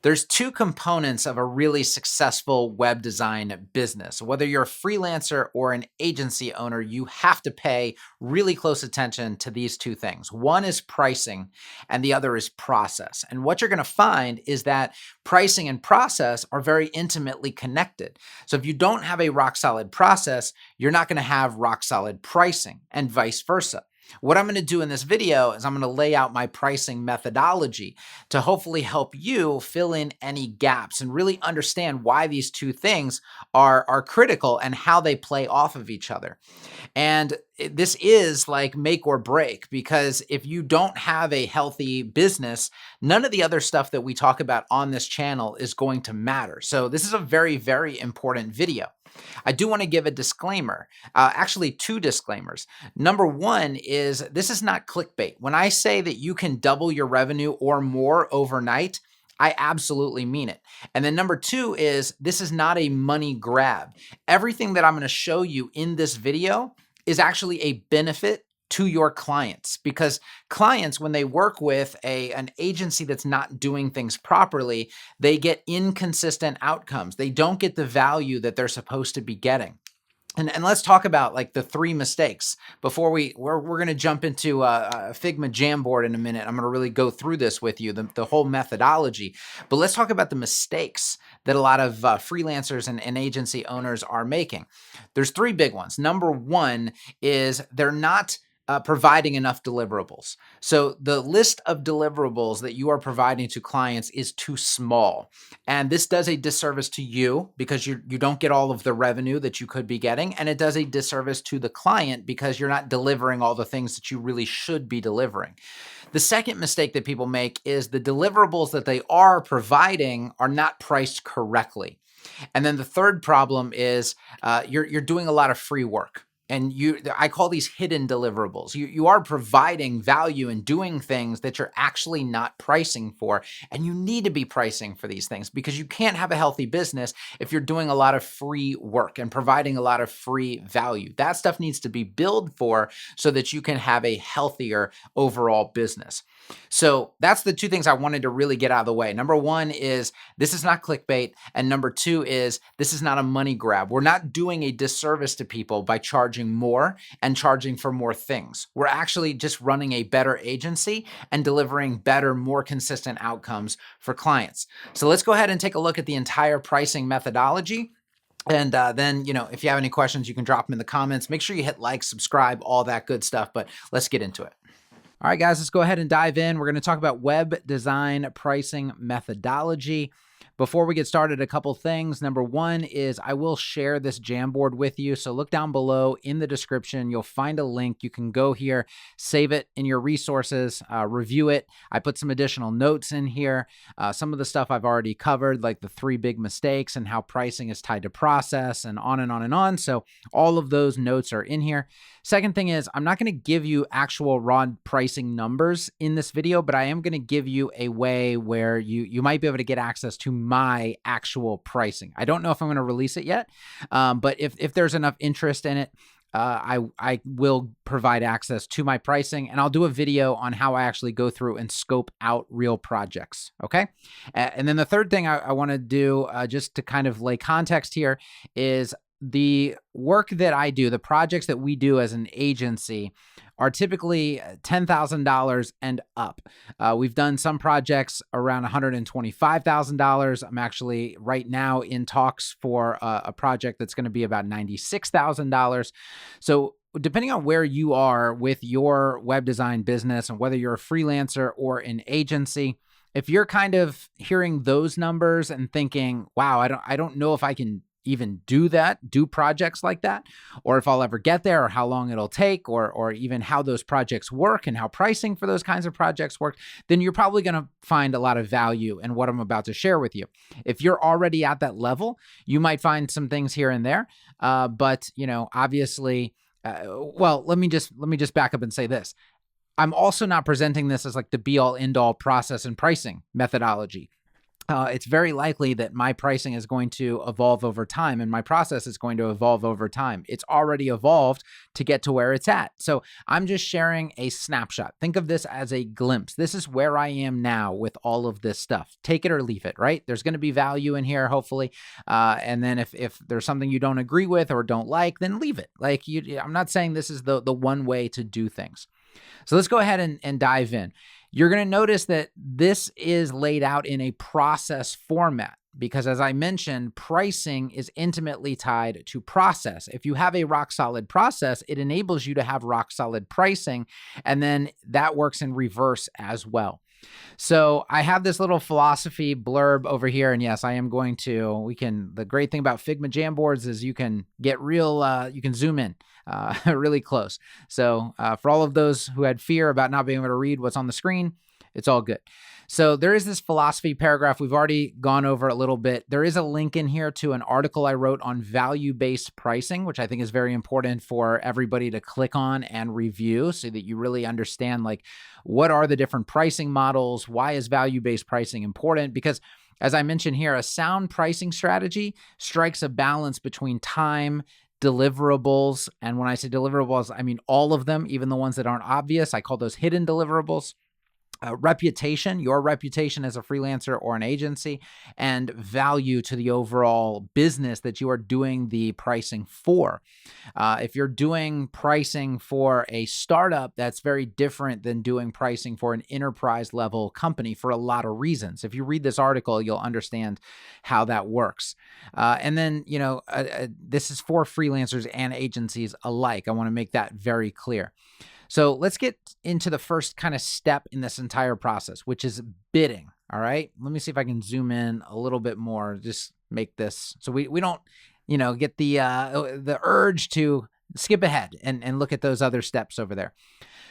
There's two components of a really successful web design business. Whether you're a freelancer or an agency owner, you have to pay really close attention to these two things. One is pricing and the other is process. And what you're going to find is that pricing and process are very intimately connected. So if you don't have a rock solid process, you're not going to have rock solid pricing, and vice versa. What I'm going to do in this video is I'm going to lay out my pricing methodology to hopefully help you fill in any gaps and really understand why these two things are critical and how they play off of each other. And this is like make or break, because if you don't have a healthy business, none of the other stuff that we talk about on this channel is going to matter. So this is a very, very important video. I do want to give a disclaimer, actually two disclaimers. Number one is this is not clickbait. When I say that you can double your revenue or more overnight, I absolutely mean it. And then number two is this is not a money grab. Everything that I'm going to show you in this video is actually a benefit to your clients, because clients, when they work with an agency that's not doing things properly, they get inconsistent outcomes. They don't get the value that they're supposed to be getting. And let's talk about like the three mistakes before we're going to jump into a Figma Jamboard in a minute. I'm going to really go through this with you, the whole methodology. But let's talk about the mistakes that a lot of freelancers and agency owners are making. There's three big ones. Number one is they're not providing enough deliverables. So the list of deliverables that you are providing to clients is too small. And this does a disservice to you because you don't get all of the revenue that you could be getting. And it does a disservice to the client because you're not delivering all the things that you really should be delivering. The second mistake that people make is the deliverables that they are providing are not priced correctly. And then the third problem is you're doing a lot of free work. And I call these hidden deliverables. You are providing value and doing things that you're actually not pricing for. And you need to be pricing for these things, because you can't have a healthy business if you're doing a lot of free work and providing a lot of free value. That stuff needs to be billed for so that you can have a healthier overall business. So that's the two things I wanted to really get out of the way. Number one is this is not clickbait. And number two is this is not a money grab. We're not doing a disservice to people by charging more and charging for more things. We're actually just running a better agency and delivering better, more consistent outcomes for clients. So let's go ahead and take a look at the entire pricing methodology. And then, if you have any questions, you can drop them in the comments. Make sure you hit like, subscribe, all that good stuff. But let's get into it. All right, guys, let's go ahead and dive in. We're going to talk about web design pricing methodology. Before we get started, a couple things. Number one is I will share this Jamboard with you. So look down below in the description. You'll find a link. You can go here, save it in your resources, review it. I put some additional notes in here. Some of the stuff I've already covered, like the three big mistakes and how pricing is tied to process and on and on and on. So all of those notes are in here. Second thing is I'm not going to give you actual raw pricing numbers in this video, but I am going to give you a way where you might be able to get access to my actual pricing. I don't know if I'm going to release it yet, but if there's enough interest in it, I will provide access to my pricing, and I'll do a video on how I actually go through and scope out real projects. Okay. And then the third thing I want to do, just to kind of lay context here, is the work that I do, the projects that we do as an agency are typically $10,000 and up. We've done some projects around $125,000. I'm actually right now in talks for a project that's going to be about $96,000. So depending on where you are with your web design business and whether you're a freelancer or an agency, if you're kind of hearing those numbers and thinking, wow, I don't know if I can even do projects like that, or if I'll ever get there, or how long it'll take, or even how those projects work and how pricing for those kinds of projects work, then you're probably going to find a lot of value in what I'm about to share with you. If you're already at that level, you might find some things here and there. But obviously, well, let me just back up and say this. I'm also not presenting this as like the be all end all process and pricing methodology. it's very likely that my pricing is going to evolve over time and my process is going to evolve over time. It's already evolved to get to where it's at. So I'm just sharing a snapshot. Think of this as a glimpse. This is where I am now with all of this stuff. Take it or leave it, right? There's going to be value in here, hopefully. And then if there's something you don't agree with or don't like, then leave it. Like I'm not saying this is the one way to do things. So let's go ahead and dive in. You're going to notice that this is laid out in a process format because, as I mentioned, pricing is intimately tied to process. If you have a rock solid process, it enables you to have rock solid pricing, and then that works in reverse as well. So I have this little philosophy blurb over here, and yes, I am going to, the great thing about Figma Jamboards is you can get you can zoom in really close. So for all of those who had fear about not being able to read what's on the screen, it's all good. So there is this philosophy paragraph. We've already gone over a little bit. There is a link in here to an article I wrote on value-based pricing, which I think is very important for everybody to click on and review so that you really understand, like, what are the different pricing models? Why is value-based pricing important? Because as I mentioned here, a sound pricing strategy strikes a balance between time, deliverables, and when I say deliverables, I mean all of them, even the ones that aren't obvious. I call those hidden deliverables. Reputation, your reputation as a freelancer or an agency, and value to the overall business that you are doing the pricing for. If you're doing pricing for a startup, that's very different than doing pricing for an enterprise level company for a lot of reasons. If you read this article, you'll understand how that works. And then, this is for freelancers and agencies alike. I want to make that very clear. So let's get into the first kind of step in this entire process, which is bidding. All right. Let me see if I can zoom in a little bit more. Just make this so we don't, get the urge to skip ahead and look at those other steps over there.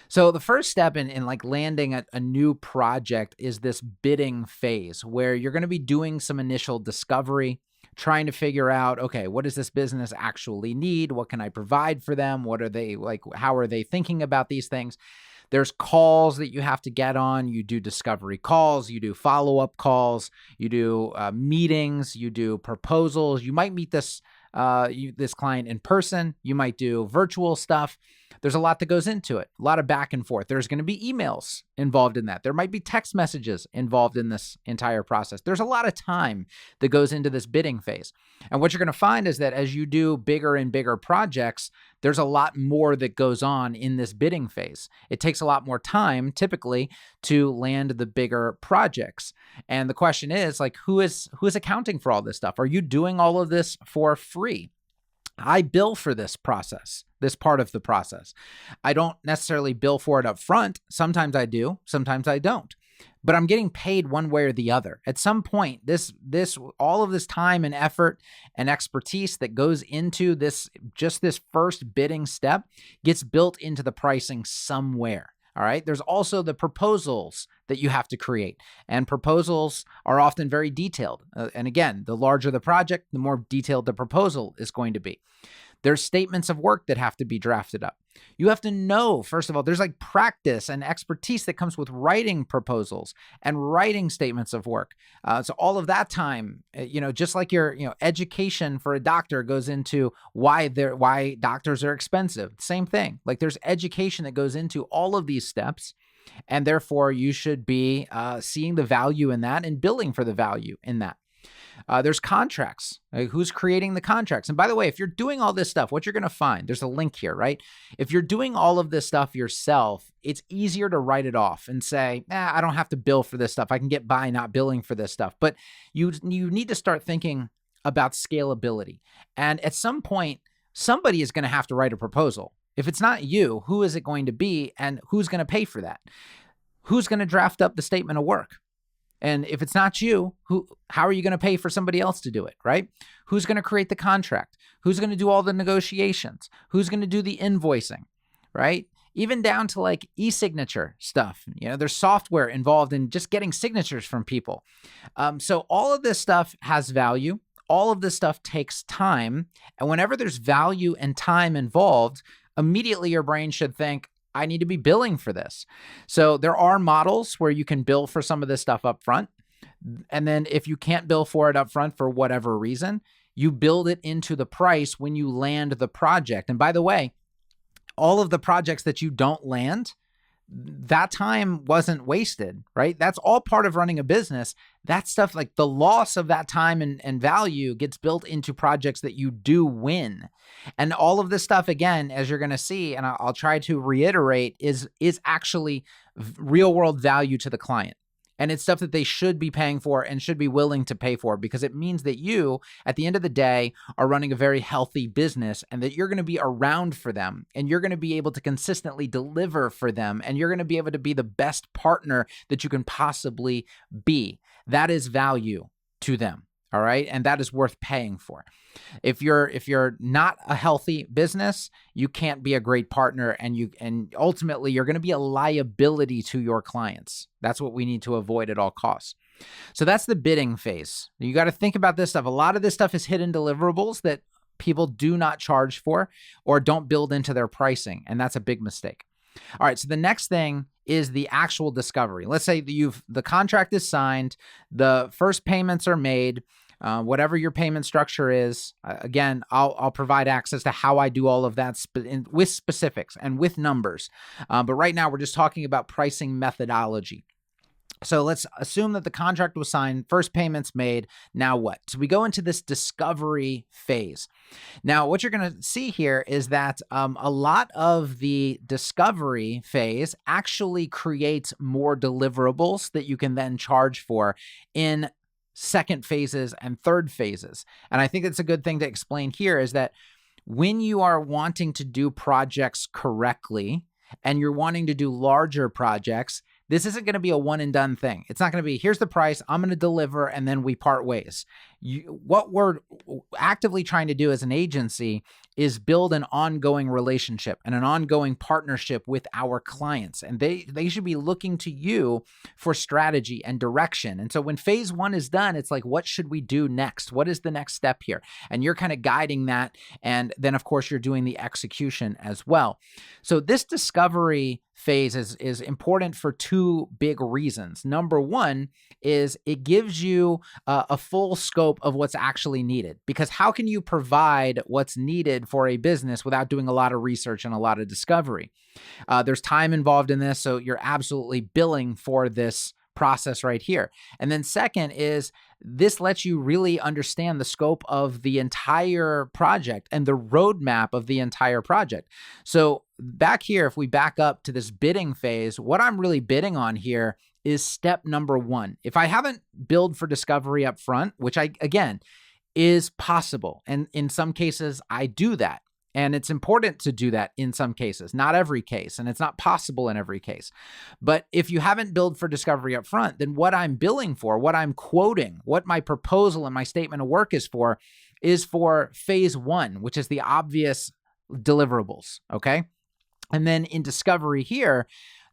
So the first step in like landing a new project is this bidding phase where you're going to be doing some initial discovery, trying to figure out, okay, what does this business actually need? What can I provide for them? What are they like? How are they thinking about these things? There's calls that you have to get on. You do discovery calls, you do follow-up calls, you do meetings, you do proposals. You might meet this client in person. You might do virtual stuff. There's a lot that goes into it, a lot of back and forth. There's going to be emails involved in that. There might be text messages involved in this entire process. There's a lot of time that goes into this bidding phase. And what you're going to find is that as you do bigger and bigger projects, there's a lot more that goes on in this bidding phase. It takes a lot more time typically to land the bigger projects. And the question is, like, who is accounting for all this stuff? Are you doing all of this for free? I bill for this process, this part of the process. I don't necessarily bill for it up front. Sometimes I do, sometimes I don't. But I'm getting paid one way or the other. At some point, all of this time and effort and expertise that goes into this first bidding step gets built into the pricing somewhere. All right. There's also the proposals that you have to create, and proposals are often very detailed. And again, the larger the project, the more detailed the proposal is going to be. There's statements of work that have to be drafted up. You have to know, first of all, there's like practice and expertise that comes with writing proposals and writing statements of work. So all of that time, just like your, education for a doctor goes into why doctors are expensive. Same thing. Like there's education that goes into all of these steps. And therefore, you should be seeing the value in that and billing for the value in that. There's contracts. Who's creating the contracts? And by the way, if you're doing all this stuff, what you're going to find, there's a link here, right? If you're doing all of this stuff yourself, it's easier to write it off and say, I don't have to bill for this stuff. I can get by not billing for this stuff. But you need to start thinking about scalability. And at some point, somebody is going to have to write a proposal. If it's not you, who is it going to be? And who's going to pay for that? Who's going to draft up the statement of work? And if it's not you, how are you going to pay for somebody else to do it, right? Who's going to create the contract? Who's going to do all the negotiations? Who's going to do the invoicing, right? Even down to like e-signature stuff. There's software involved in just getting signatures from people. So all of this stuff has value. All of this stuff takes time. And whenever there's value and time involved, immediately your brain should think, I need to be billing for this. So there are models where you can bill for some of this stuff up front. And then if you can't bill for it up front for whatever reason, you build it into the price when you land the project. And by the way, all of the projects that you don't land, that time wasn't wasted, right? That's all part of running a business. That stuff, like the loss of that time and value, gets built into projects that you do win. And all of this stuff, again, as you're going to see, and I'll try to reiterate, is actually real world value to the client. And it's stuff that they should be paying for and should be willing to pay for, because it means that you, at the end of the day, are running a very healthy business, and that you're going to be around for them, and you're going to be able to consistently deliver for them, and you're going to be able to be the best partner that you can possibly be. That is value to them. All right. And that is worth paying for. If you're not a healthy business, you can't be a great partner, and ultimately you're going to be a liability to your clients. That's what we need to avoid at all costs. So that's the bidding phase. You got to think about this stuff. A lot of this stuff is hidden deliverables that people do not charge for or don't build into their pricing, and that's a big mistake. All right, so the next thing is the actual discovery. Let's say the contract is signed, the first payments are made, whatever your payment structure is. Again, I'll provide access to how I do all of that with specifics and with numbers. But right now, we're just talking about pricing methodology. So let's assume that the contract was signed, first payment's made. Now what? So we go into this discovery phase. Now, what you're going to see here is that a lot of the discovery phase actually creates more deliverables that you can then charge for in second phases and third phases. And I think it's a good thing to explain here is that when you are wanting to do projects correctly and you're wanting to do larger projects, this isn't going to be a one and done thing. It's not going to be, here's the price, I'm going to deliver, and then we part ways. What we're actively trying to do as an agency is build an ongoing relationship and an ongoing partnership with our clients. And they should be looking to you for strategy and direction. And so when phase one is done, it's like, what should we do next? What is the next step here? And you're kind of guiding that. And then, of course, you're doing the execution as well. So this discovery phase is important for two big reasons. Number one is it gives you a full scope of what's actually needed, because how can you provide what's needed for a business without doing a lot of research and a lot of discovery? There's time involved in this, so you're absolutely billing for this process right here. And then second is this lets you really understand the scope of the entire project and the roadmap of the entire project. So back here, if we back up to this bidding phase, what I'm really bidding on here is step number one. If I haven't billed for discovery up front, which again, is possible. And in some cases, I do that. And it's important to do that in some cases, not every case, and it's not possible in every case. But if you haven't billed for discovery up front, then what I'm billing for, what I'm quoting, what my proposal and my statement of work is for phase one, which is the obvious deliverables, okay? And then in discovery here,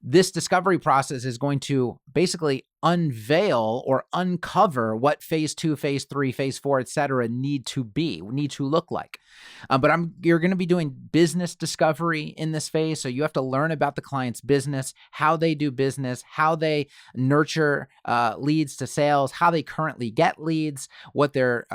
this discovery process is going to basically unveil or uncover what phase two, phase three, phase four, et cetera, need to look like. But you're going to be doing business discovery in this phase. So you have to learn about the client's business, how they do business, how they nurture leads to sales, how they currently get leads, what their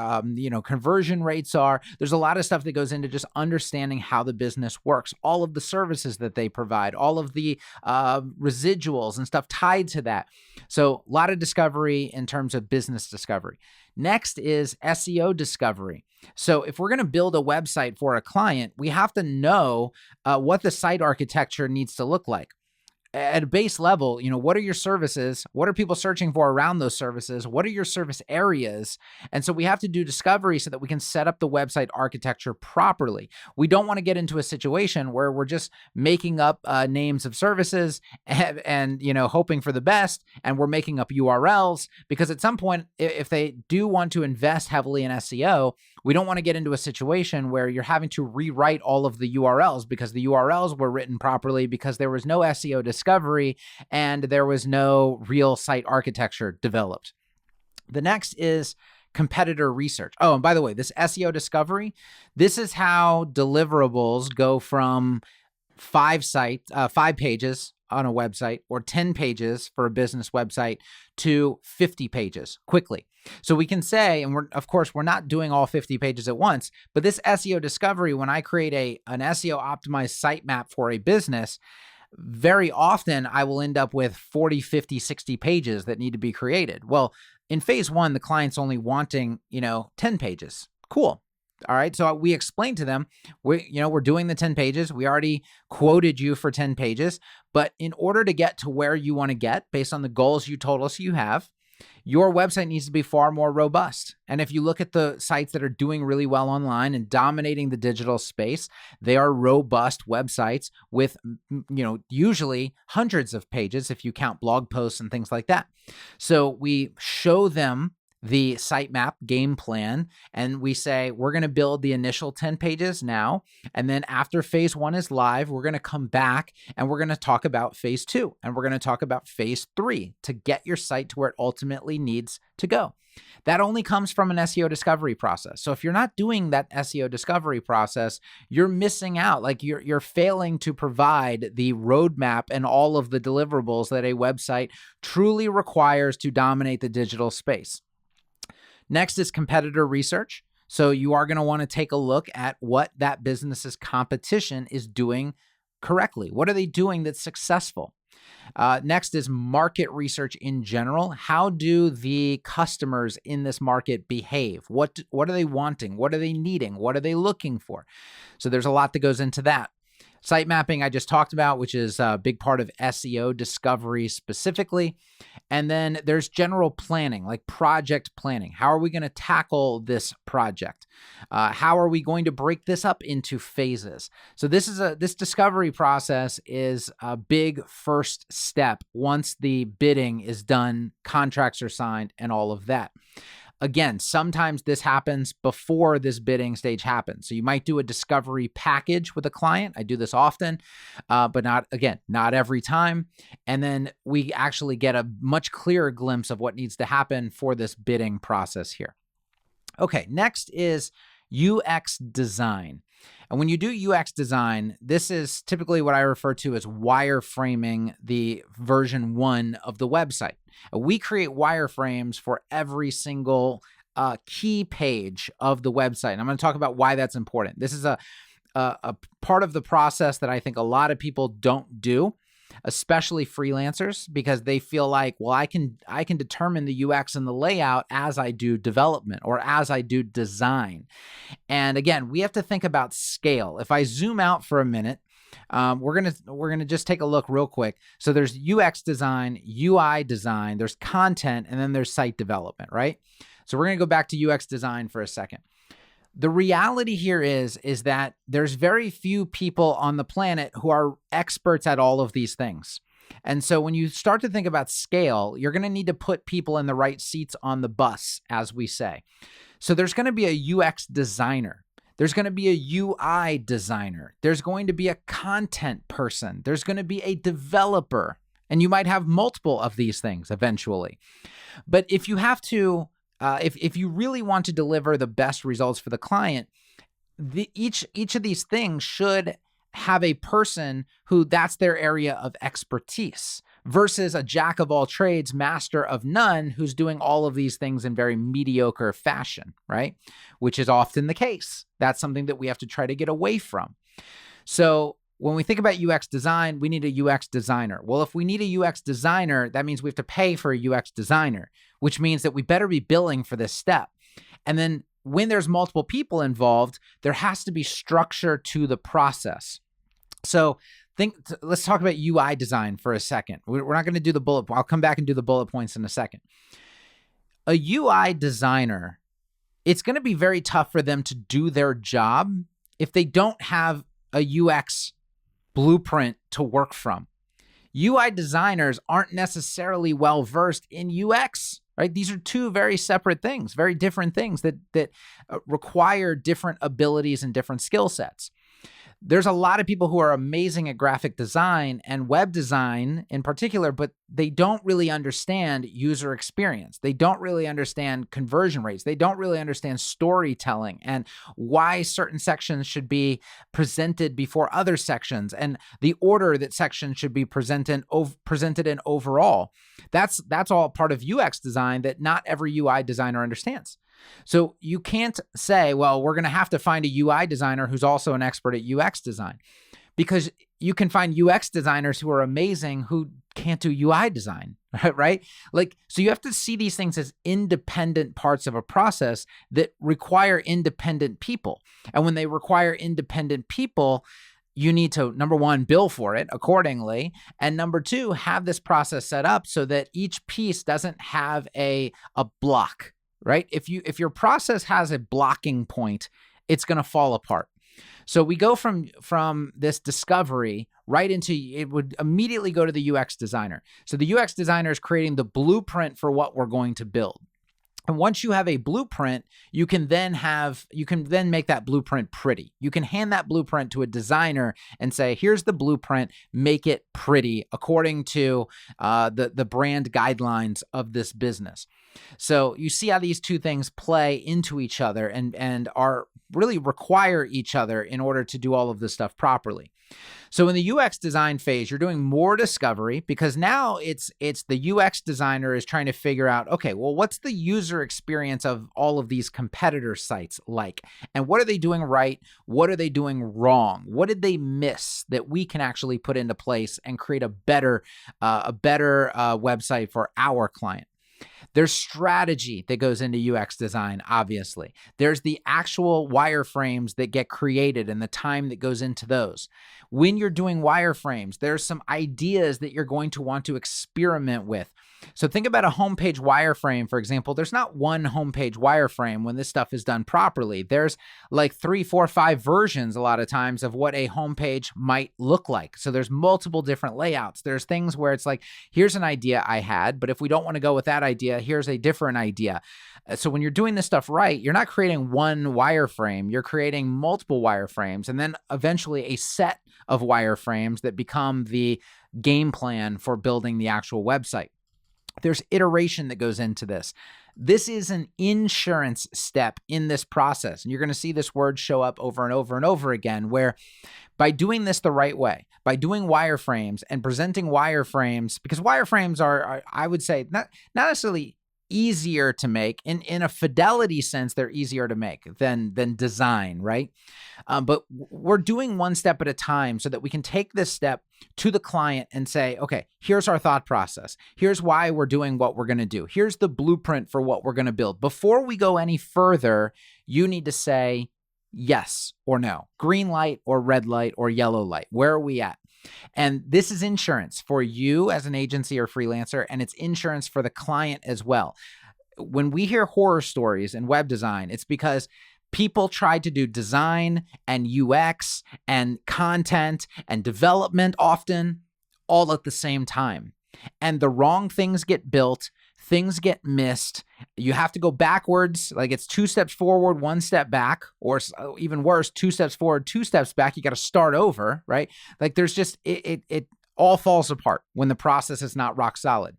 conversion rates are. There's a lot of stuff that goes into just understanding how the business works, all of the services that they provide, all of the residuals and stuff tied to that. So a lot of discovery in terms of business discovery. Next is SEO discovery. So if we're going to build a website for a client, we have to know what the site architecture needs to look like. At a base level, what are your services? What are people searching for around those services? What are your service areas? And so we have to do discovery so that we can set up the website architecture properly. We don't want to get into a situation where we're just making up names of services and hoping for the best, and we're making up URLs, because at some point, if they do want to invest heavily in SEO, we don't want to get into a situation where you're having to rewrite all of the URLs because the URLs were written properly because there was no SEO discovery and there was no real site architecture developed. The next is competitor research. Oh, and by the way, this SEO discovery, this is how deliverables go from 5 pages on a website or 10 pages for a business website to 50 pages quickly. So we can say, and of course, we're not doing all 50 pages at once, but this SEO discovery, when I create an SEO optimized sitemap for a business, very often I will end up with 40, 50, 60 pages that need to be created. Well, in phase one, the client's only wanting, 10 pages. Cool. All right. So we explained to them, we're doing the 10 pages. We already quoted you for 10 pages, but in order to get to where you want to get based on the goals you told us you have, your website needs to be far more robust. And if you look at the sites that are doing really well online and dominating the digital space, they are robust websites with, usually hundreds of pages if you count blog posts and things like that. So we show them the sitemap game plan, and we say, we're going to build the initial 10 pages now. And then after phase one is live, we're going to come back and we're going to talk about phase two, and we're going to talk about phase three to get your site to where it ultimately needs to go. That only comes from an SEO discovery process. So if you're not doing that SEO discovery process, you're missing out. Like you're failing to provide the roadmap and all of the deliverables that a website truly requires to dominate the digital space. Next is competitor research. So you are going to want to take a look at what that business's competition is doing correctly. What are they doing that's successful? Next is market research in general. How do the customers in this market behave? What are they wanting? What are they needing? What are they looking for? So there's a lot that goes into that. Site mapping I just talked about, which is a big part of SEO discovery specifically. And then there's general planning, like project planning. How are we going to tackle this project? How are we going to break this up into phases? So this discovery process is a big first step once the bidding is done, contracts are signed, and all of that. Again, sometimes this happens before this bidding stage happens. So you might do a discovery package with a client. I do this often, but not every time. And then we actually get a much clearer glimpse of what needs to happen for this bidding process here. Okay, next is UX design. And when you do UX design, this is typically what I refer to as wireframing the version 1 of the website. We create wireframes for every single key page of the website. And I'm going to talk about why that's important. This is a part of the process that I think a lot of people don't do, especially freelancers, because they feel like, well, I can determine the UX and the layout as I do development or as I do design. And again, we have to think about scale. If I zoom out for a minute, we're gonna just take a look real quick. So there's UX design, UI design, there's content, and then there's site development, right? So we're gonna go back to UX design for a second. The reality here is that there's very few people on the planet who are experts at all of these things. And so when you start to think about scale, you're going to need to put people in the right seats on the bus, as we say. So there's going to be a UX designer. There's going to be a UI designer. There's going to be a content person. There's going to be a developer. And you might have multiple of these things eventually. But if you have to if you really want to deliver the best results for the client, each of these things should have a person who that's their area of expertise versus a jack of all trades, master of none, who's doing all of these things in very mediocre fashion, right? Which is often the case. That's something that we have to try to get away from. So when we think about UX design, we need a UX designer. Well, if we need a UX designer, that means we have to pay for a UX designer, which means that we better be billing for this step. And then when there's multiple people involved, there has to be structure to the process. So let's talk about UI design for a second. We're not going to do the bullet. I'll come back and do the bullet points in a second. A UI designer, it's going to be very tough for them to do their job if they don't have a UX blueprint to work from. UI designers aren't necessarily well versed in UX, right? These are two very separate things, very different things that require different abilities and different skill sets. There's a lot of people who are amazing at graphic design and web design in particular, but they don't really understand user experience. They don't really understand conversion rates. They don't really understand storytelling and why certain sections should be presented before other sections and the order that sections should be presented in overall. That's all part of UX design that not every UI designer understands. So you can't say, well, we're going to have to find a UI designer who's also an expert at UX design, because you can find UX designers who are amazing who can't do UI design, right? So you have to see these things as independent parts of a process that require independent people. And when they require independent people, you need to, number one, bill for it accordingly. And number two, have this process set up so that each piece doesn't have a block. Right? If your process has a blocking point, it's going to fall apart. So we go from this discovery right into, it would immediately go to the UX designer. So the UX designer is creating the blueprint for what we're going to build. And once you have a blueprint, you can then make that blueprint pretty. You can hand that blueprint to a designer and say, here's the blueprint, make it pretty according to the brand guidelines of this business. So you see how these two things play into each other and are really require each other in order to do all of this stuff properly. So in the UX design phase, you're doing more discovery, because now it's the UX designer is trying to figure out, okay, well, what's the user experience of all of these competitor sites like? And what are they doing right? What are they doing wrong? What did they miss that we can actually put into place and create a better website for our client? There's strategy that goes into UX design, obviously. There's the actual wireframes that get created and the time that goes into those. When you're doing wireframes, there's some ideas that you're going to want to experiment with. So think about a homepage wireframe, for example. There's not one homepage wireframe when this stuff is done properly. There's like 3, 4, 5 versions a lot of times of what a homepage might look like. So there's multiple different layouts. There's things where it's like, here's an idea I had, but if we don't want to go with that idea, here's a different idea. So when you're doing this stuff right, you're not creating one wireframe, you're creating multiple wireframes, and then eventually a set of wireframes that become the game plan for building the actual website. There's iteration that goes into this. This is an insurance step in this process. And you're going to see this word show up over and over and over again, where by doing this the right way, by doing wireframes and presenting wireframes, because wireframes are I would say, not necessarily easier to make. In a fidelity sense, they're easier to make than design, right? But we're doing one step at a time so that we can take this step to the client and say, okay, here's our thought process. Here's why we're doing what we're going to do. Here's the blueprint for what we're going to build. Before we go any further, you need to say yes or no, green light or red light or yellow light. Where are we at? And this is insurance for you as an agency or freelancer, and it's insurance for the client as well. When we hear horror stories in web design, it's because people tried to do design and UX and content and development often all at the same time. And the wrong things get built, things get missed. You have to go backwards, like it's 2 steps forward, 1 step back, or even worse, 2 steps forward, 2 steps back. You got to start over, right? Like there's just, it all falls apart when the process is not rock solid.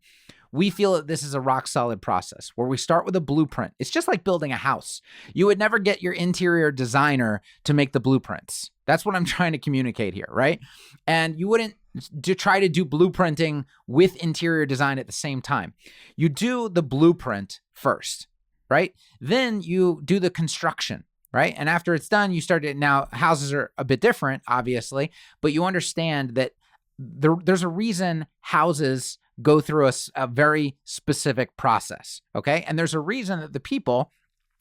We feel that this is a rock solid process where we start with a blueprint. It's just like building a house. You would never get your interior designer to make the blueprints. That's what I'm trying to communicate here, right? And you wouldn't try to do blueprinting with interior design at the same time. You do the blueprint first, right? Then you do the construction, right? And after it's done, you start it. Now, houses are a bit different, obviously, but you understand that there's a reason houses go through a very specific process, okay? And there's a reason that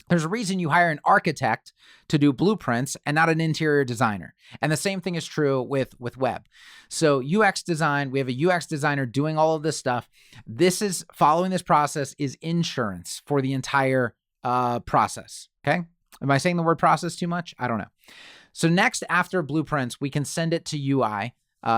there's a reason you hire an architect to do blueprints and not an interior designer. And the same thing is true with web. So UX design, we have a UX designer doing all of this stuff. This is following this process is insurance for the entire process, okay? Am I saying the word process too much? I don't know. So next, after blueprints, we can send it to UI,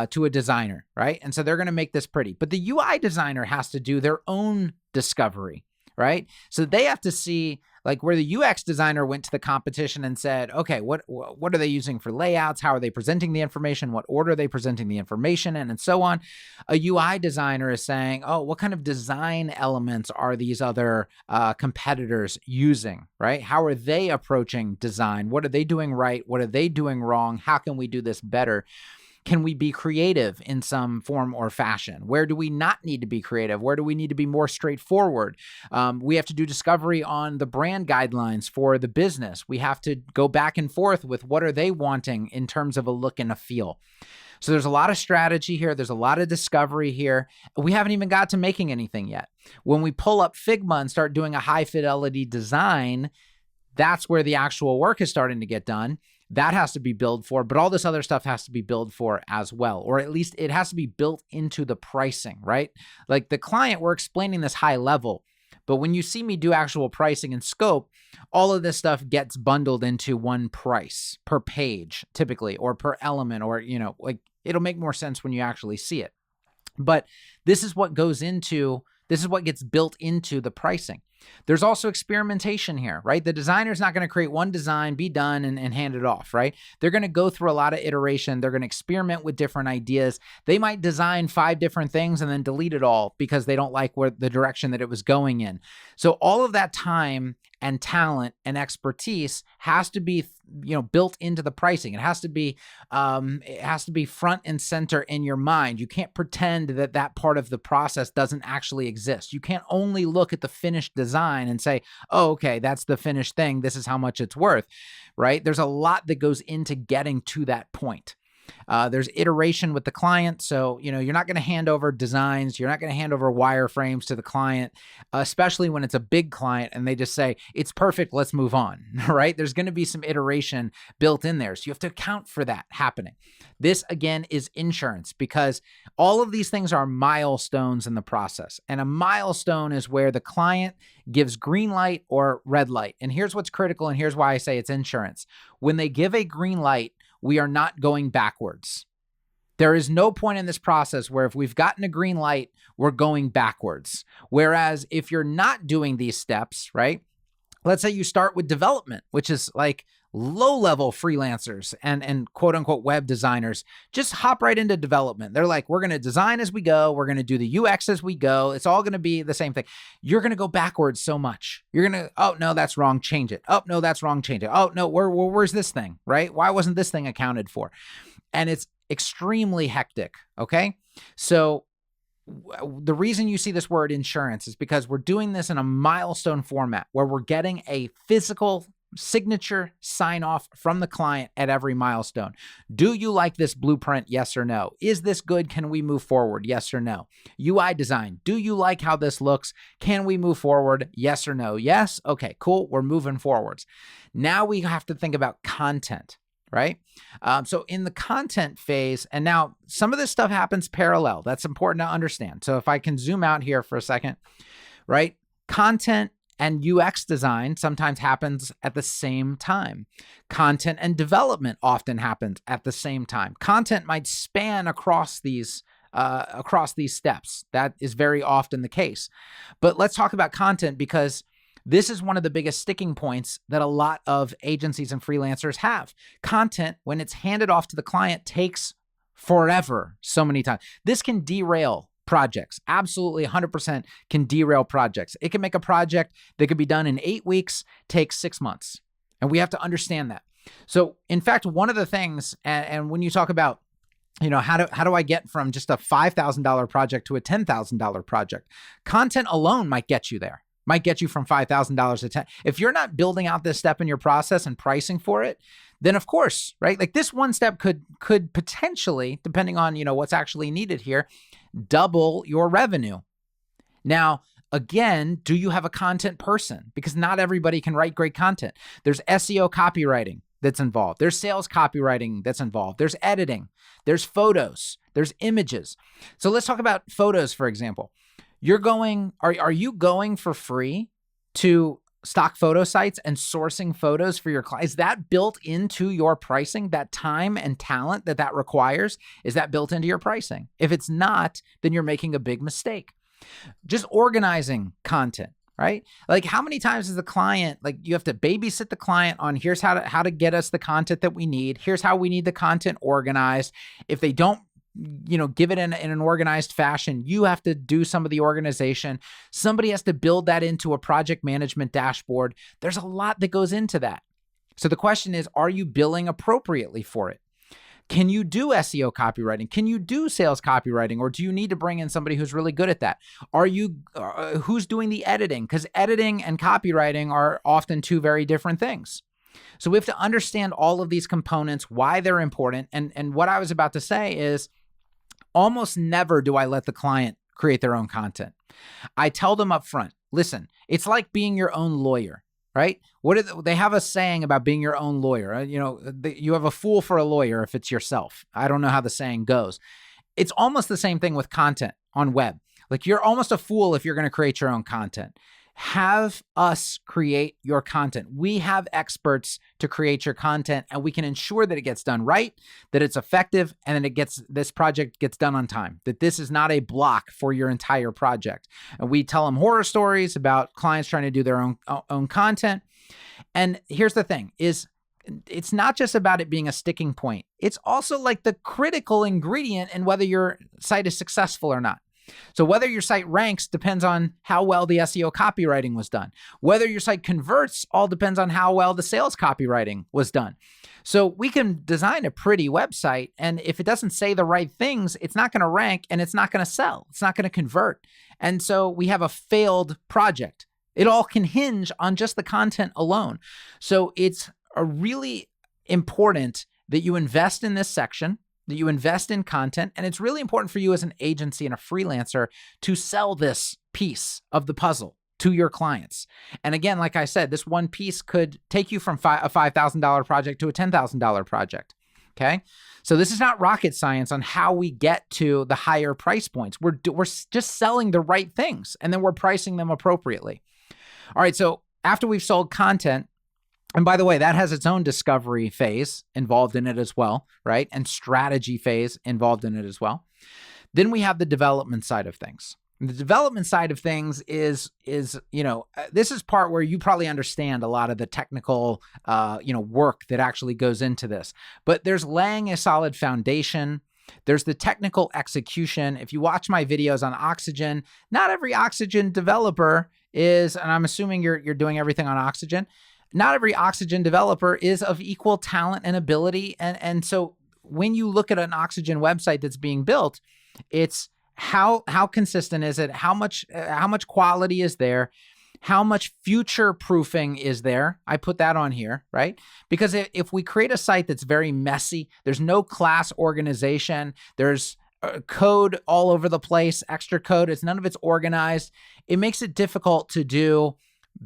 to a designer, right? And so they're going to make this pretty. But the UI designer has to do their own discovery, right? So they have to see like where the UX designer went to the competition and said, okay, what are they using for layouts? How are they presenting the information? What order are they presenting the information in, and so on. A UI designer is saying, oh, what kind of design elements are these other competitors using, right? How are they approaching design? What are they doing right? What are they doing wrong? How can we do this better? Can we be creative in some form or fashion? Where do we not need to be creative? Where do we need to be more straightforward? We have to do discovery on the brand guidelines for the business. We have to go back and forth with what are they wanting in terms of a look and a feel. So there's a lot of strategy here. There's a lot of discovery here. We haven't even got to making anything yet. When we pull up Figma and start doing a high fidelity design, that's where the actual work is starting to get done. That has to be billed for, but all this other stuff has to be billed for as well, or at least it has to be built into the pricing, right? Like the client, we're explaining this high level, but when you see me do actual pricing and scope, all of this stuff gets bundled into one price per page, typically, or per element, or, like it'll make more sense when you actually see it. But this is what gets built into the pricing. There's also experimentation here, right? The designer's not going to create one design, be done, and hand it off, right? They're going to go through a lot of iteration. They're going to experiment with different ideas. They might design 5 different things and then delete it all because they don't like the direction that it was going in. So all of that time and talent and expertise has to be, built into the pricing. It has to be front and center in your mind. You can't pretend that part of the process doesn't actually exist. You can't only look at the finished design and say, oh, okay, that's the finished thing. This is how much it's worth, right? There's a lot that goes into getting to that point. There's iteration with the client. So, you're not going to hand over designs. You're not going to hand over wireframes to the client, especially when it's a big client and they just say, it's perfect, let's move on, right? There's going to be some iteration built in there. So you have to account for that happening. This, again, is insurance because all of these things are milestones in the process. And a milestone is where the client gives green light or red light. And here's what's critical, and here's why I say it's insurance. When they give a green light, we are not going backwards. There is no point in this process where if we've gotten a green light, we're going backwards. Whereas if you're not doing these steps, right? Let's say you start with development, which is like low-level freelancers and quote-unquote web designers just hop right into development. They're like, we're going to design as we go. We're going to do the UX as we go. It's all going to be the same thing. You're going to go backwards so much. You're going to, oh, no, that's wrong. Change it. Oh, no, that's wrong. Change it. Oh, no, where's this thing, right? Why wasn't this thing accounted for? And it's extremely hectic, okay? So the reason you see this word insurance is because we're doing this in a milestone format where we're getting a physical signature sign off from the client at every milestone. Do you like this blueprint? Yes or no? Is this good? Can we move forward? Yes or no? UI design. Do you like how this looks? Can we move forward? Yes or no? Yes. Okay, cool. We're moving forwards. Now we have to think about content, right? So in the content phase, and now some of this stuff happens parallel. That's important to understand. So if I can zoom out here for a second, right? Content and UX design sometimes happens at the same time. Content and development often happens at the same time. Content might span across these steps. That is very often the case. But let's talk about content because this is one of the biggest sticking points that a lot of agencies and freelancers have. Content, when it's handed off to the client, takes forever so many times. This can derail projects. Absolutely 100% can derail projects. It can make a project that could be done in 8 weeks, take 6 months. And we have to understand that. So in fact, one of the things, and when you talk about, how do I get from just a $5,000 project to a $10,000 project? Content alone might get you there. Might get you from $5,000 to 10. If you're not building out this step in your process and pricing for it, then of course, right? Like this one step could potentially, depending on, what's actually needed here, double your revenue. Now, again, do you have a content person? Because not everybody can write great content. There's SEO copywriting that's involved. There's sales copywriting that's involved. There's editing. There's photos. There's images. So let's talk about photos, for example. Are you going for free to stock photo sites and sourcing photos for your clients? Is that built into your pricing? That time and talent that requires, is that built into your pricing? If it's not, then you're making a big mistake. Just organizing content, right? Like how many times is the client, like you have to babysit the client on here's how to get us the content that we need. Here's how we need the content organized. If they don't, give it in an organized fashion, you have to do some of the organization. Somebody has to build that into a project management dashboard. There's a lot that goes into that. So the question is, are you billing appropriately for it? Can you do SEO copywriting? Can you do sales copywriting? Or do you need to bring in somebody who's really good at that? Who's doing the editing? Because editing and copywriting are often two very different things. So we have to understand all of these components, why they're important. And what I was about to say is almost never do I let the client create their own content. I tell them up front, listen, it's like being your own lawyer. Right? They have a saying about being your own lawyer. You have a fool for a lawyer if it's yourself. I don't know how the saying goes. It's almost the same thing with content on web. Like you're almost a fool if you're going to create your own content. Have us create your content. We have experts to create your content, and we can ensure that it gets done right, that it's effective, and that this project gets done on time, that this is not a block for your entire project. And we tell them horror stories about clients trying to do their own content. And here's the thing is, it's not just about it being a sticking point. It's also like the critical ingredient in whether your site is successful or not. So whether your site ranks depends on how well the SEO copywriting was done. Whether your site converts all depends on how well the sales copywriting was done. So we can design a pretty website, and if it doesn't say the right things, it's not going to rank and it's not going to sell. It's not going to convert. And so we have a failed project. It all can hinge on just the content alone. So it's really important that you invest in this section, that you invest in content. And it's really important for you as an agency and a freelancer to sell this piece of the puzzle to your clients. And again, like I said, this one piece could take you from a $5,000 project to a $10,000 project. Okay. So this is not rocket science on how we get to the higher price points. We're just selling the right things, and then we're pricing them appropriately. All right. So after we've sold content, and by the way, that has its own discovery phase involved in it as well, right? And strategy phase involved in it as well. Then we have the development side of things. And the development side of things is this is part where you probably understand a lot of the technical, work that actually goes into this. But there's laying a solid foundation. There's the technical execution. If you watch my videos on Oxygen, not every Oxygen developer is, and I'm assuming you're doing everything on Oxygen. Not every Oxygen developer is of equal talent and ability. And so when you look at an Oxygen website that's being built, it's how consistent is it? How much quality is there? How much future proofing is there? I put that on here, right? Because if we create a site that's very messy, there's no class organization, there's code all over the place, extra code, none of it's organized. It makes it difficult to do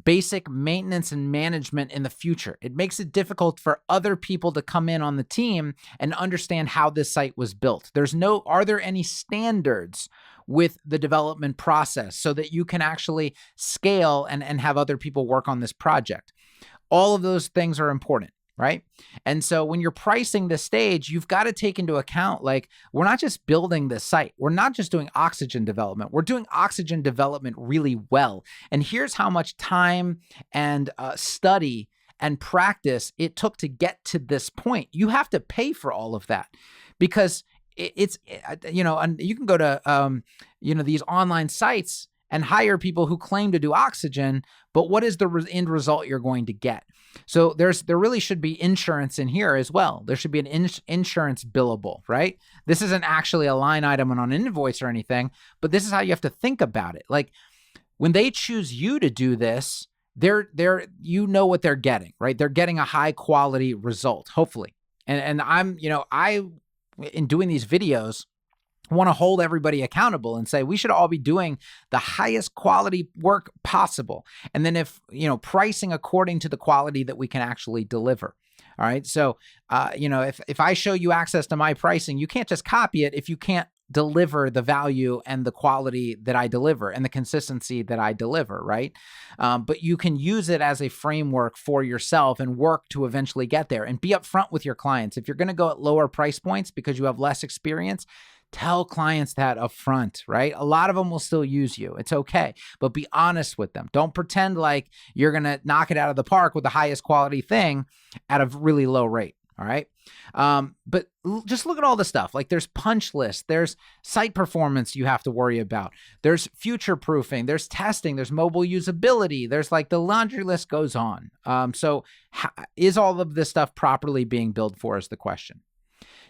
basic maintenance and management in the future. It makes it difficult for other people to come in on the team and understand how this site was built. Are there any standards with the development process so that you can actually scale and have other people work on this project? All of those things are important, right? And so when you're pricing this stage, you've got to take into account, like, we're not just building this site. We're not just doing Oxygen development. We're doing Oxygen development really well. And here's how much time and study and practice it took to get to this point. You have to pay for all of that because and you can go to, these online sites and hire people who claim to do Oxygen, but what is the end result you're going to get? So there really should be insurance in here as well. There should be an insurance billable, right? This isn't actually a line item on an invoice or anything, but this is how you have to think about it. Like when they choose you to do this, you know what they're getting, right? They're getting a high quality result, hopefully. And in doing these videos, want to hold everybody accountable and say we should all be doing the highest quality work possible. And then pricing according to the quality that we can actually deliver. All right. So, if I show you access to my pricing, you can't just copy it if you can't deliver the value and the quality that I deliver and the consistency that I deliver, right? But you can use it as a framework for yourself and work to eventually get there and be upfront with your clients. If you're going to go at lower price points because you have less experience, Tell clients that up front, right? A lot of them will still use you. It's okay, but be honest with them. Don't pretend like you're going to knock it out of the park with the highest quality thing at a really low rate. All right. But just look at all the stuff. Like there's punch lists, there's site performance you have to worry about. There's future proofing, there's testing, there's mobile usability. There's like the laundry list goes on. So is all of this stuff properly being billed for is the question.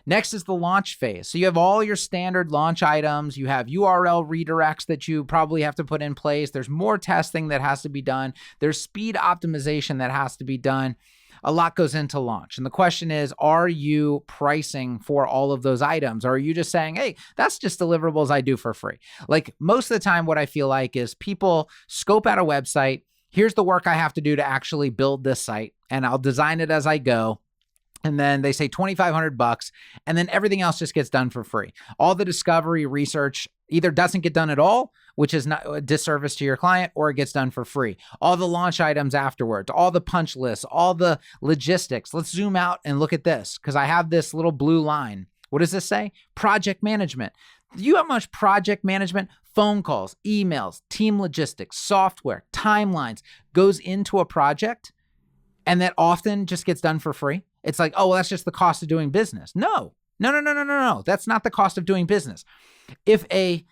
Next is the launch phase. So you have all your standard launch items. You have URL redirects that you probably have to put in place. There's more testing that has to be done. There's speed optimization that has to be done. A lot goes into launch. And the question is, are you pricing for all of those items? Or are you just saying, hey, that's just deliverables I do for free? Like most of the time, what I feel like is people scope out a website. Here's the work I have to do to actually build this site, and I'll design it as I go. And then they say $2,500, and then everything else just gets done for free. All the discovery research either doesn't get done at all, which is not a disservice to your client, or it gets done for free. All the launch items afterwards, all the punch lists, all the logistics. Let's zoom out and look at this because I have this little blue line. What does this say? Project management. You have much project management, phone calls, emails, team logistics, software, timelines goes into a project, and that often just gets done for free. It's like, oh, well, that's just the cost of doing business. No. That's not the cost of doing business. If a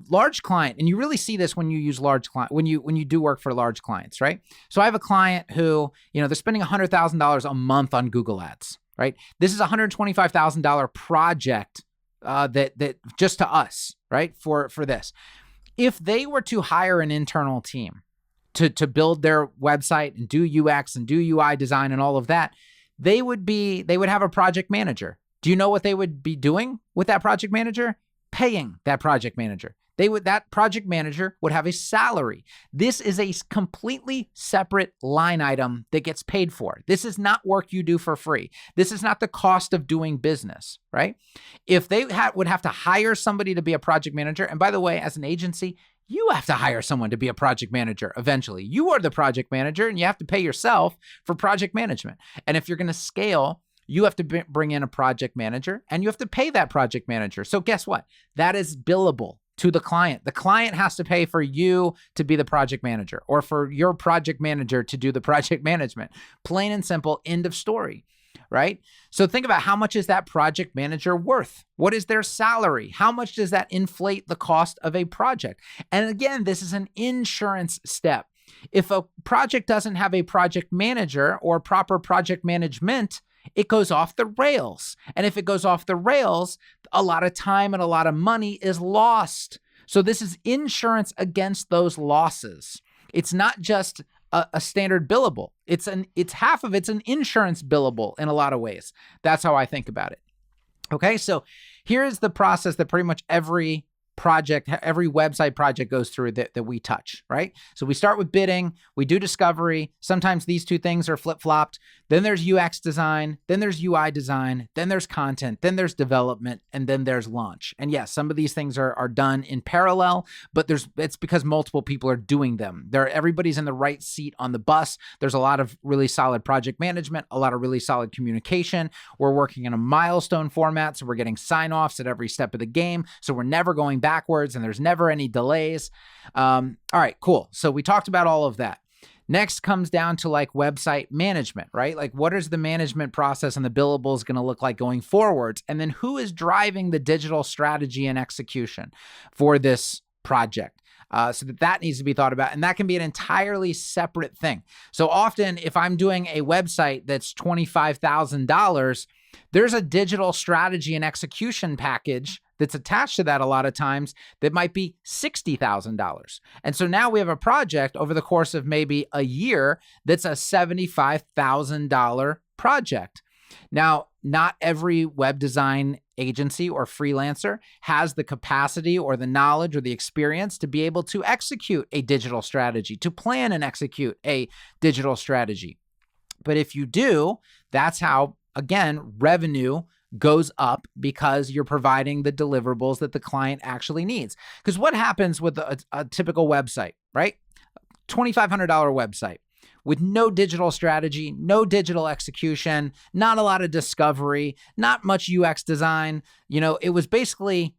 large client, and you really see this when you use large client, when you do work for large clients, right? So I have a client who, they're spending $100,000 a month on Google Ads, right? This is a $125,000 project that just to us, right? For this, if they were to hire an internal team to build their website and do UX and do UI design and all of that, they would have a project manager. Do you know what they would be doing with that project manager? Paying that project manager. That project manager would have a salary. This is a completely separate line item that gets paid for. This is not work you do for free. This is not the cost of doing business, right? If they would have to hire somebody to be a project manager, and by the way, as an agency, you have to hire someone to be a project manager eventually. You are the project manager, and you have to pay yourself for project management. And if you're going to scale, you have to bring in a project manager, and you have to pay that project manager. So guess what? That is billable to the client. The client has to pay for you to be the project manager, or for your project manager to do the project management. Plain and simple, end of story. Right? So think about, how much is that project manager worth? What is their salary? How much does that inflate the cost of a project? And again, this is an insurance step. If a project doesn't have a project manager or proper project management, it goes off the rails. And if it goes off the rails, a lot of time and a lot of money is lost. So this is insurance against those losses. It's not just a standard billable. It's half of it's an insurance billable in a lot of ways. That's how I think about it. Okay, so here's the process that pretty much every website project goes through that we touch, right? So we start with bidding, we do discovery. Sometimes these two things are flip-flopped. Then there's UX design, then there's UI design, then there's content, then there's development, and then there's launch. And yes, some of these things are done in parallel, but it's because multiple people are doing them. Everybody's in the right seat on the bus. There's a lot of really solid project management, a lot of really solid communication. We're working in a milestone format, so we're getting sign-offs at every step of the game. So we're never going backwards, and there's never any delays. All right, cool. So we talked about all of that. Next comes down to like website management, right? Like what is the management process and the billables going to look like going forwards? And then who is driving the digital strategy and execution for this project? So that needs to be thought about. And that can be an entirely separate thing. So often if I'm doing a website that's $25,000, there's a digital strategy and execution package that's attached to that a lot of times that might be $60,000. And so now we have a project over the course of maybe a year that's a $75,000 project. Now, not every web design agency or freelancer has the capacity or the knowledge or the experience to be able to execute a digital strategy, to plan and execute a digital strategy. But if you do, that's how, again, revenue goes up, because you're providing the deliverables that the client actually needs. Because what happens with a typical website, right? $2,500 website. with no digital strategy, no digital execution, not a lot of discovery, not much UX design. It was basically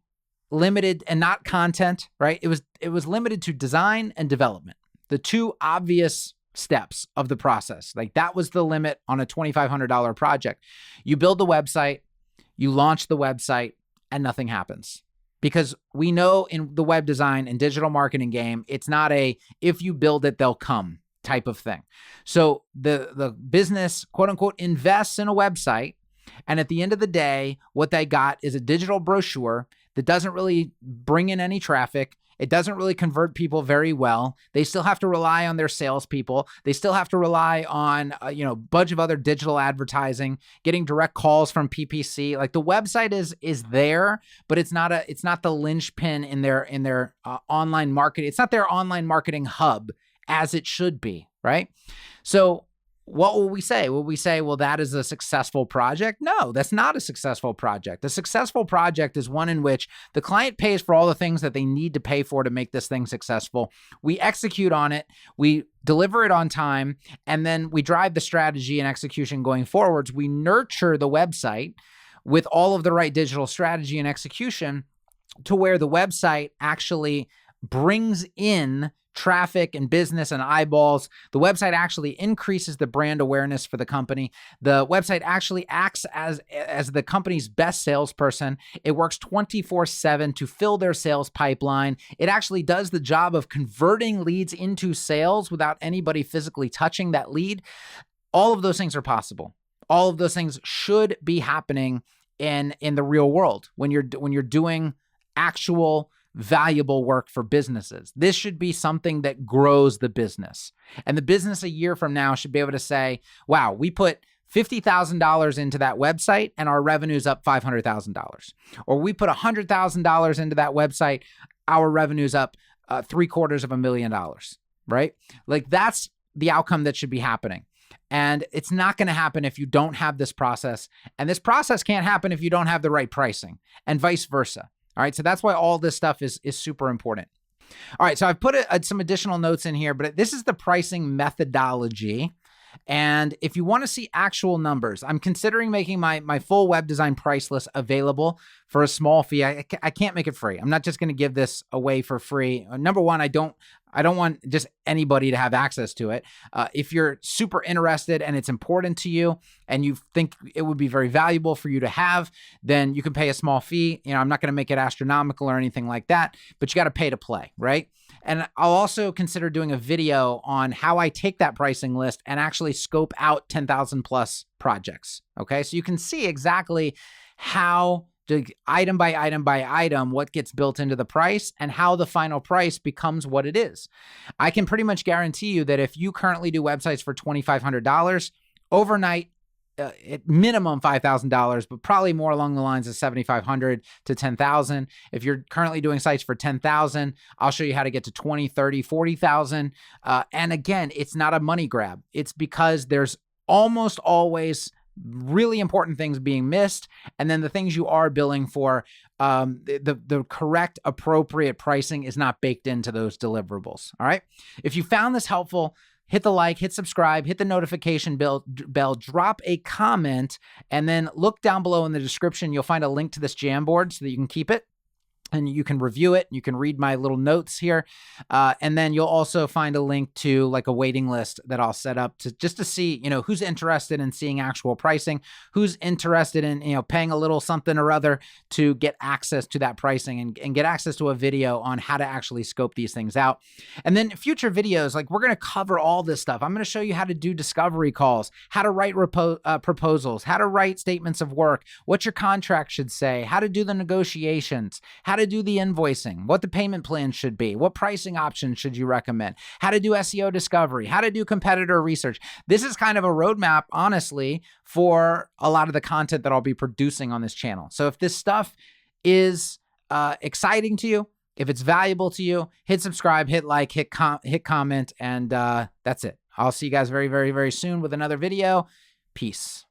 limited and not content, right? It was limited to design and development, the two obvious steps of the process. Like that was the limit on a $2,500 project. You build the website, you launch the website, and nothing happens. Because we know in the web design and digital marketing game, it's not a if you build it, they'll come type of thing. So the business, quote unquote, invests in a website. And at the end of the day, what they got is a digital brochure that doesn't really bring in any traffic. It doesn't really convert people very well. They still have to rely on their salespeople. They still have to rely on a bunch of other digital advertising, getting direct calls from PPC. Like the website is there, but it's not the linchpin in their online marketing. It's not their online marketing hub as it should be, right? So what will we say? Will we say, well, that is a successful project? No, that's not a successful project. A successful project is one in which the client pays for all the things that they need to pay for to make this thing successful. We execute on it, we deliver it on time, and then we drive the strategy and execution going forwards. We nurture the website with all of the right digital strategy and execution to where the website actually brings in traffic and business and eyeballs. The website actually increases the brand awareness for the company. The website actually acts as the company's best salesperson. It works 24/7 to fill their sales pipeline. It actually does the job of converting leads into sales without anybody physically touching that lead. All of those things are possible. All of those things should be happening in the real world when you're doing actual valuable work for businesses. This should be something that grows the business. And the business a year from now should be able to say, wow, we put $50,000 into that website and our revenue's up $500,000. Or we put $100,000 into that website, our revenue's up $750,000, right? Like that's the outcome that should be happening. And it's not going to happen if you don't have this process. And this process can't happen if you don't have the right pricing and vice versa. All right, so that's why all this stuff is super important. All right, so I've put some additional notes in here, but this is the pricing methodology. And if you want to see actual numbers, I'm considering making my full web design price list available for a small fee. I can't make it free. I'm not just going to give this away for free. Number one, I don't want just anybody to have access to it. If you're super interested and it's important to you and you think it would be very valuable for you to have, then you can pay a small fee. I'm not going to make it astronomical or anything like that, but you got to pay to play, right? And I'll also consider doing a video on how I take that pricing list and actually scope out 10,000 plus projects. Okay. So you can see exactly how item by item by item, what gets built into the price and how the final price becomes what it is. I can pretty much guarantee you that if you currently do websites for $2,500 overnight, at minimum $5,000, but probably more along the lines of $7,500 to $10,000. If you're currently doing sites for $10,000, I'll show you how to get to $20,000, $30,000, $40,000. And again, it's not a money grab. It's because there's almost always really important things being missed. And then the things you are billing for, the correct, appropriate pricing is not baked into those deliverables. All right. If you found this helpful, hit the like, hit subscribe, hit the notification bell, drop a comment, and then look down below in the description. You'll find a link to this Jamboard so that you can keep it. And you can review it. You can read my little notes here. And then you'll also find a link to like a waiting list that I'll set up to see, who's interested in seeing actual pricing, who's interested in, paying a little something or other to get access to that pricing and get access to a video on how to actually scope these things out. And then future videos, like we're going to cover all this stuff. I'm going to show you how to do discovery calls, how to write proposals, how to write statements of work, what your contract should say, how to do the negotiations, how to do the invoicing, what the payment plan should be, what pricing options should you recommend, how to do SEO discovery, how to do competitor research. This is kind of a roadmap, honestly, for a lot of the content that I'll be producing on this channel. So if this stuff is exciting to you, if it's valuable to you, hit subscribe, hit like, hit comment, and that's it. I'll see you guys very, very, very soon with another video. Peace.